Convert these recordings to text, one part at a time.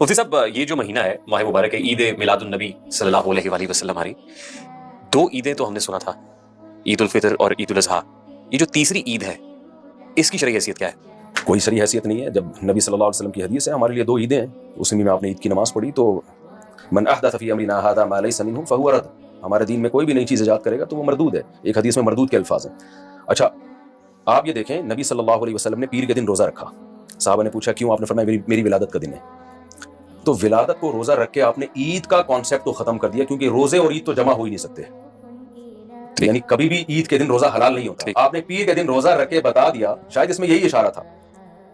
مفتی صاحب یہ جو مہینہ ہے ماہ مبارک ہے، عید میلاد النبی صلی اللہ علیہ وآلہ وسلم، ہماری دو عیدیں تو ہم نے سنا تھا، عید الفطر اور عید الاضحیٰ. یہ جو تیسری عید ہے اس کی شرعی حیثیت کیا ہے؟ کوئی شرعی حیثیت نہیں ہے. جب نبی صلی اللہ علیہ وسلم کی حدیث ہے ہمارے لیے دو عیدیں ہیں، اس میں آپ نے عید کی نماز پڑھی تو من احدث فی امرنا ھذا ما لیس منہ فہو رد، ہمارے دین میں کوئی بھی نئی چیز ایجاد کرے گا تو وہ مردود ہے. ایک حدیث میں مردود کے الفاظ ہیں. اچھا آپ یہ دیکھیں، نبی صلی اللہ علیہ وسلم نے پیر کے دن روزہ رکھا. صحابہ نے پوچھا کیوں؟ آپ نے فرمایا میری ولادت کا دن ہے. تو ولادت کو روزہ رکھ کے آپ نے عید کا کانسیپٹ تو ختم کر دیا، کیونکہ روزے اور عید تو جمع ہو ہی نہیں سکتے. یعنی کبھی بھی عید کے دن روزہ حلال نہیں ہوتا. آپ نے پیر کے دن روزہ رکھ کے بتا دیا، شاید اس میں یہی اشارہ تھا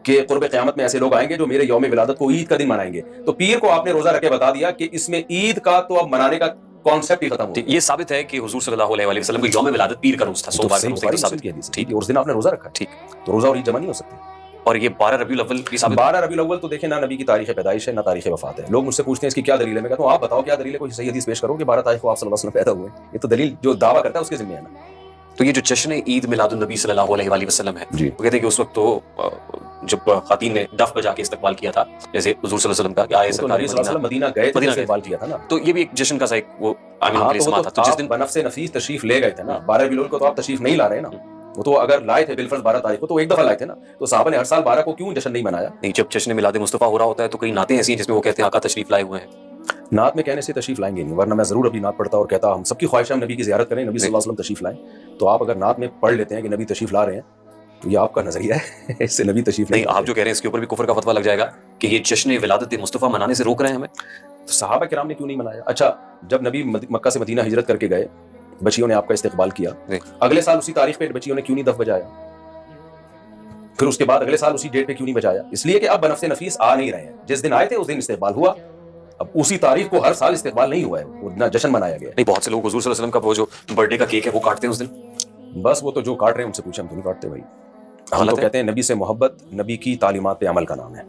کہ قرب قیامت میں ایسے لوگ آئیں گے جو میرے یوم ولادت کو عید کا دن منائیں گے. تو پیر کو آپ نے روزہ رکھ کے بتا دیا کہ اس میں عید کا تو اب منانے کا کانسیپٹ ہی ختم ہو گیا. یہ ثابت ہے کہ حضور صلی اللہ علیہ وآلہ وسلم کو یوم ولادت پیر کا روز تھا، سوموار کا روز تھا. ثابت ہے ٹھیک ہے، اس دن آپ نے روزہ رکھا. ٹھیک، تو روزہ اور عید جمع نہیں ہو سکتی. اور یہ 12 ربیع الاول کی ثابت 12 ربیع الاول تو دیکھیں نہ نبی کی تاریخ پیدائش ہے نہ تاریخ وفات ہے. لوگ مجھ سے پوچھتے ہیں اس کی کیا دلیل ہے. میں کہتا ہوں آپ بتاؤ کیا دلیل ہے، کوئی صحیح حدیث پیش کرو کہ 12 تاریخ کو آپ صلی اللہ علیہ وسلم پیدا ہوئے. یہ تو دلیل جو دعویٰ کرتا ہے اس کے ذمہ ہے نا. تو یہ جو جشن عید میلاد النبی صلی اللہ علیہ وآلہ وسلم ہے، جی، وہ کہتے ہیں کہ اس وقت تو جب خواتین نے دف بجا کے استقبال کیا تھا، جیسے حضور صلی اللہ علیہ وسلم کا کہ آئے تو نبی صلی اللہ علیہ وسلم مدینہ گئے تھے، استقبال کیا تھا نا. تو یہ بھی ایک جشن کا سا ایک وہ عامل اسما تھا. تو جس دن بنفس نفیس تشریف لے گئے تھے نا، 12 ربیع الاول کو تو آپ تشریف نہیں لا رہے نا. وہ تو اگر لائے تھے بالفرض 12 تاریخ کو تو ایک دفعہ لائے تھے نا. تو صحابہ نے ہر سال 12 کو کیوں جشن نہیں منایا؟ نہیں، جب جشن میلاد مصطفیٰ ہو رہا ہوتا ہے تو کئی نعتیں ایسی ہیں جس میں وہ کہتے ہیں آقا تشریف لائے ہوئے ہیں. نعت میں کہنے سے تشریف لائیں گے نہیں، ورنہ میں ضرور اپنی نعت پڑھتا اور کہتا ہم سب کی خواہش ہے ہم نبی کی زیارت کریں، نبی صلی اللہ علیہ وسلم تشریف لائیں. تو آپ اگر نعت میں پڑھ لیتے ہیں کہ نبی تشریف لا رہے ہیں تو یہ آپ کا نظریہ ہے، اس سے نبی تشریف نہیں. آپ جو کہہ رہے ہیں اس کے اوپر بھی کفر کا فتویٰ لگ جائے گا کہ یہ جشن ولادت مصطفیٰ منانے سے روک رہے ہیں ہمیں. تو صحابہ کرام نے کیوں نہیں منایا؟ اچھا جب نبی مکہ سے مدینہ ہجرت کر کے گئے، بچیوں نے آپ کا استقبال کیا، اگلے سال اسی تاریخ پہ بچیوں نے کیوں نہیں دف بجایا؟ پھر اس کے بعد اگلے سال اسی ڈیٹ پہ کیوں نہیں بجایا؟ اس لیے کہ اب بنفس نفیس آ نہیں رہے ہیں. جس دن آئے تھے اس دن استقبال ہوا، اب اسی تاریخ کو ہر سال استقبال نہیں ہوا ہے، وہ نہ جشن منایا گیا. نہیں، بہت سے لوگ حضور صلی اللہ علیہ وسلم کا وہ جو برتھ ڈے کا کیک ہے وہ کاٹتے ہیں اس دن. بس وہ تو جو کاٹ رہے ہیں ان سے پوچھیں، ہم تو نہیں کاٹتے بھائی. ہم تو کہتے ہیں نبی سے محبت نبی کی تعلیمات پہ عمل کا نام ہے.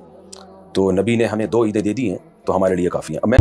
تو نبی نے ہمیں 2 عیدیں دے دی ہیں تو ہمارے لیے کافی ہیں. اب میں